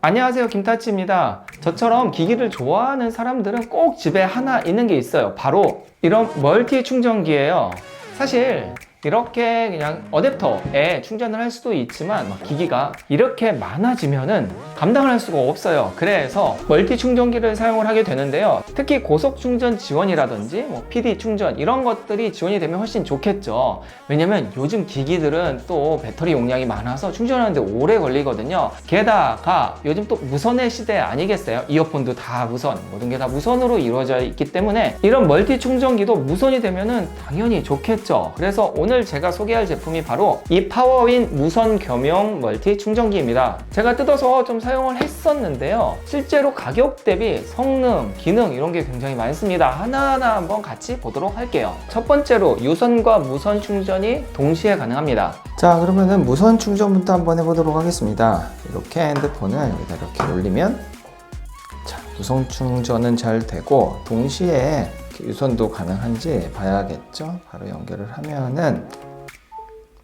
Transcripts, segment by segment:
안녕하세요, 김타치입니다. 저처럼 기기를 좋아하는 사람들은 꼭 집에 하나 있는 게 있어요. 바로 이런 멀티 충전기예요. 사실 이렇게 그냥 어댑터에 충전을 할 수도 있지만 기기가 이렇게 많아지면은 감당을 할 수가 없어요. 그래서 멀티 충전기를 사용을 하게 되는데요. 특히 고속 충전 지원이라든지 PD 충전 이런 것들이 지원이 되면 훨씬 좋겠죠. 왜냐면 요즘 기기들은 또 배터리 용량이 많아서 충전하는데 오래 걸리거든요. 게다가 요즘 또 무선의 시대 아니겠어요? 이어폰도 다 무선, 모든 게 다 무선으로 이루어져 있기 때문에 이런 멀티 충전기도 무선이 되면은 당연히 좋겠죠. 그래서 오늘 제가 소개할 제품이 바로 이 파워윈 무선 겸용 멀티 충전기입니다. 제가 뜯어서 좀 사용을 했었는데요. 실제로 가격 대비 성능, 기능 이런 게 굉장히 많습니다. 하나하나 한번 같이 보도록 할게요. 첫 번째로 유선과 무선 충전이 동시에 가능합니다. 자, 그러면은 무선 충전부터 한번 해보도록 하겠습니다. 이렇게 핸드폰을 여기다 이렇게 올리면 자, 무선 충전은 잘 되고 동시에 유선도 가능한지 봐야겠죠. 바로 연결을 하면은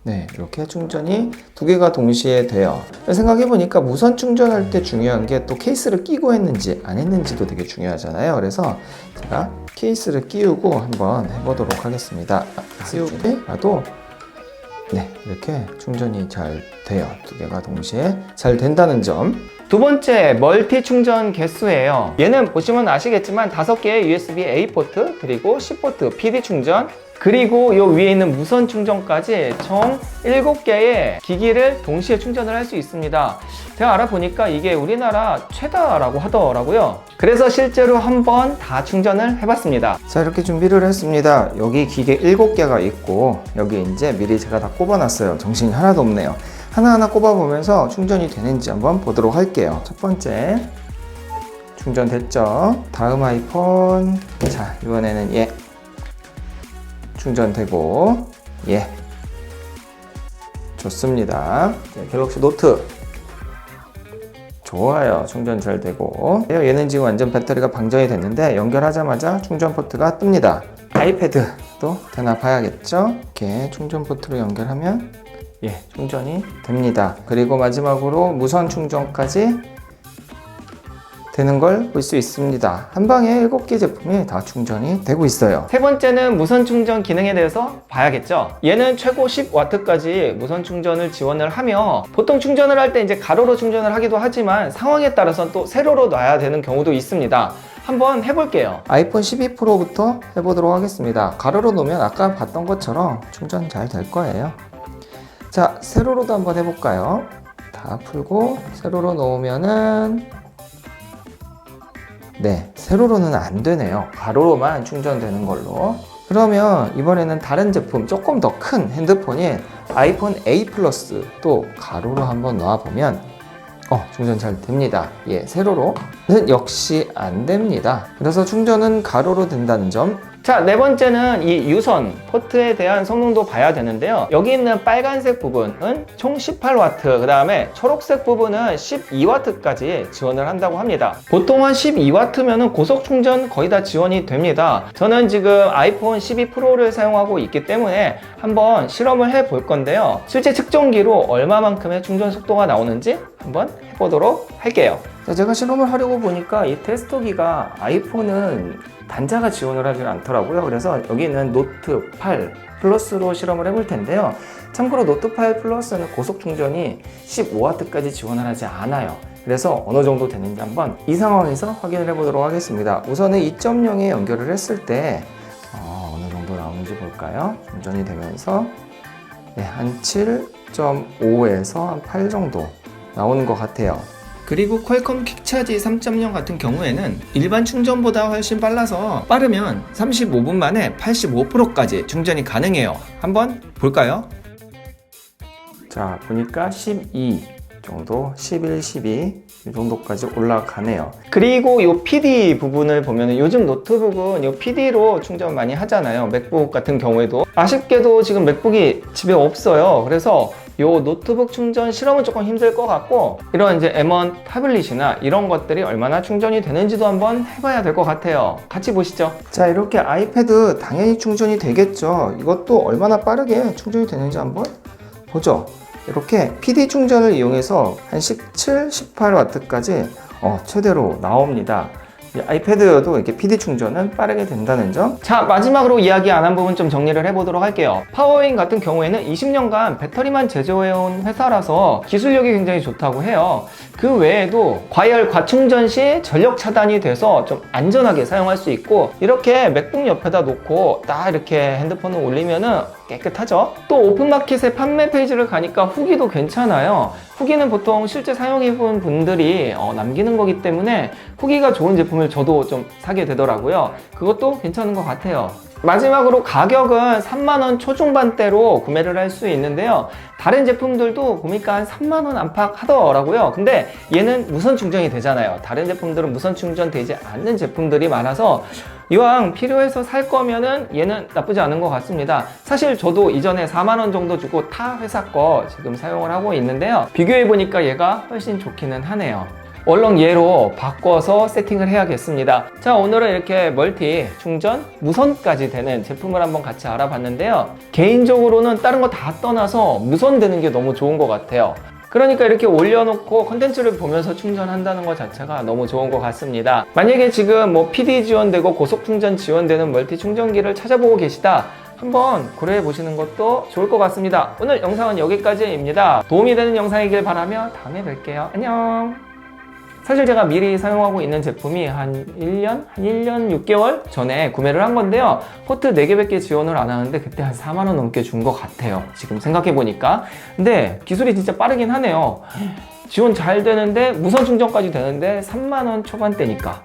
네, 이렇게 충전이 두 개가 동시에 돼요. 생각해보니까 무선 충전할 때 중요한 게 또 케이스를 끼고 했는지 안 했는지도 되게 중요하잖아요. 그래서 제가 케이스를 끼우고 한번 해보도록 하겠습니다. 끼우고 봐도 네, 이렇게 충전이 잘 돼요. 두 개가 동시에 잘 된다는 점. 두 번째, 멀티 충전 개수예요. 얘는 보시면 아시겠지만 5개의 USB-A 포트, 그리고 C포트 PD 충전, 그리고 이 위에 있는 무선 충전까지 총 7개의 기기를 동시에 충전을 할 수 있습니다. 제가 알아보니까 이게 우리나라 최다라고 하더라고요. 그래서 실제로 한번 다 충전을 해봤습니다. 자, 이렇게 준비를 했습니다. 여기 기계 7개가 있고 여기 이제 미리 제가 다 꼽아놨어요. 정신이 하나도 없네요. 하나하나 꼽아보면서 충전이 되는지 한번 보도록 할게요. 첫 번째 충전됐죠. 다음 아이폰, 자 이번에는 얘 충전되고 예 좋습니다. 자, 갤럭시 노트 좋아요. 충전 잘 되고 얘는 지금 완전 배터리가 방전이 됐는데 연결하자마자 충전 포트가 뜹니다. 아이패드도 되나 봐야겠죠. 이렇게 충전 포트로 연결하면 예, 충전이 됩니다. 그리고 마지막으로 무선 충전까지 되는 걸 볼 수 있습니다. 한 방에 7개 제품이 다 충전이 되고 있어요. 세 번째는 무선 충전 기능에 대해서 봐야겠죠. 얘는 최고 10W까지 무선 충전을 지원을 하며 보통 충전을 할 때 이제 가로로 충전을 하기도 하지만 상황에 따라서는 또 세로로 놔야 되는 경우도 있습니다. 한번 해볼게요. 아이폰 12 프로부터 해보도록 하겠습니다. 가로로 놓으면 아까 봤던 것처럼 충전 잘 될 거예요. 자, 세로로도 한번 해볼까요? 다 풀고 세로로 놓으면은 네, 세로로는 안 되네요. 가로로만 충전되는 걸로. 그러면 이번에는 다른 제품 조금 더 큰 핸드폰인 아이폰 A 플러스 또 가로로 한번 놔보면 충전 잘 됩니다. 예, 세로로는 역시 안 됩니다. 그래서 충전은 가로로 된다는 점. 자, 네 번째는 이 유선 포트에 대한 성능도 봐야 되는데요. 여기 있는 빨간색 부분은 총 18W, 그 다음에 초록색 부분은 12W까지 지원을 한다고 합니다. 보통 한 12W면 고속 충전 거의 다 지원이 됩니다. 저는 지금 아이폰 12 프로를 사용하고 있기 때문에 한번 실험을 해볼 건데요. 실제 측정기로 얼마만큼의 충전 속도가 나오는지 한번 해보도록 할게요. 자, 제가 실험을 하려고 보니까 이 테스터기가 아이폰은 단자가 지원을 하지 않더라고요. 그래서 여기는 노트 8 플러스로 실험을 해볼 텐데요. 참고로 노트 8 플러스는 고속 충전이 15W까지 지원을 하지 않아요. 그래서 어느 정도 되는지 한번 이 상황에서 확인을 해보도록 하겠습니다. 우선은 2.0에 연결을 했을 때 어느 정도 나오는지 볼까요? 충전이 되면서 네, 한 7.5에서 한 8 정도 나오는 것 같아요. 그리고 퀄컴 퀵차지 3.0 같은 경우에는 일반 충전보다 훨씬 빨라서 빠르면 35분 만에 85%까지 충전이 가능해요. 한번 볼까요? 자, 보니까 12 정도, 11, 12 이 정도까지 올라가네요. 그리고 이 PD 부분을 보면 요즘 노트북은 이 PD로 충전 많이 하잖아요. 맥북 같은 경우에도 아쉽게도 지금 맥북이 집에 없어요. 그래서 이 노트북 충전 실험은 조금 힘들 것 같고 이런 이제 M1 타블릿이나 이런 것들이 얼마나 충전이 되는지도 한번 해봐야 될 것 같아요. 같이 보시죠. 자, 이렇게 아이패드 당연히 충전이 되겠죠. 이것도 얼마나 빠르게 충전이 되는지 한번 보죠. 이렇게 PD 충전을 이용해서 한 17, 18W까지 최대로 나옵니다. 아이패드여도 이렇게 PD 충전은 빠르게 된다는 점. 자, 마지막으로 이야기 안 한 부분 좀 정리를 해보도록 할게요. 파워웨인 같은 경우에는 20년간 배터리만 제조해온 회사라서 기술력이 굉장히 좋다고 해요. 그 외에도 과열, 과충전 시 전력 차단이 돼서 좀 안전하게 사용할 수 있고, 이렇게 맥북 옆에다 놓고 딱 이렇게 핸드폰을 올리면은 깨끗하죠. 또 오픈마켓의 판매 페이지를 가니까 후기도 괜찮아요. 후기는 보통 실제 사용해본 분들이 남기는 거기 때문에 후기가 좋은 제품을 저도 좀 사게 되더라고요. 그것도 괜찮은 것 같아요. 마지막으로 가격은 3만원 초중반대로 구매를 할 수 있는데요. 다른 제품들도 보니까 한 3만원 안팎 하더라고요. 근데 얘는 무선 충전이 되잖아요. 다른 제품들은 무선 충전 되지 않는 제품들이 많아서 이왕 필요해서 살 거면은 얘는 나쁘지 않은 것 같습니다. 사실 저도 이전에 4만원 정도 주고 타 회사 거 지금 사용을 하고 있는데요. 비교해보니까 얘가 훨씬 좋기는 하네요. 얼른 얘로 바꿔서 세팅을 해야겠습니다. 자, 오늘은 이렇게 멀티, 충전, 무선까지 되는 제품을 한번 같이 알아봤는데요. 개인적으로는 다른 거 다 떠나서 무선 되는 게 너무 좋은 것 같아요. 그러니까 이렇게 올려놓고 컨텐츠를 보면서 충전한다는 것 자체가 너무 좋은 것 같습니다. 만약에 지금 뭐 PD 지원되고 고속 충전 지원되는 멀티 충전기를 찾아보고 계시다, 한번 고려해 보시는 것도 좋을 것 같습니다. 오늘 영상은 여기까지입니다. 도움이 되는 영상이길 바라며 다음에 뵐게요. 안녕. 사실 제가 미리 사용하고 있는 제품이 한 1년 6개월 전에 구매를 한 건데요. 포트 4개밖에 지원을 안 하는데 그때 한 4만원 넘게 준 것 같아요. 지금 생각해보니까. 근데 기술이 진짜 빠르긴 하네요. 지원 잘 되는데 무선 충전까지 되는데 3만원 초반대니까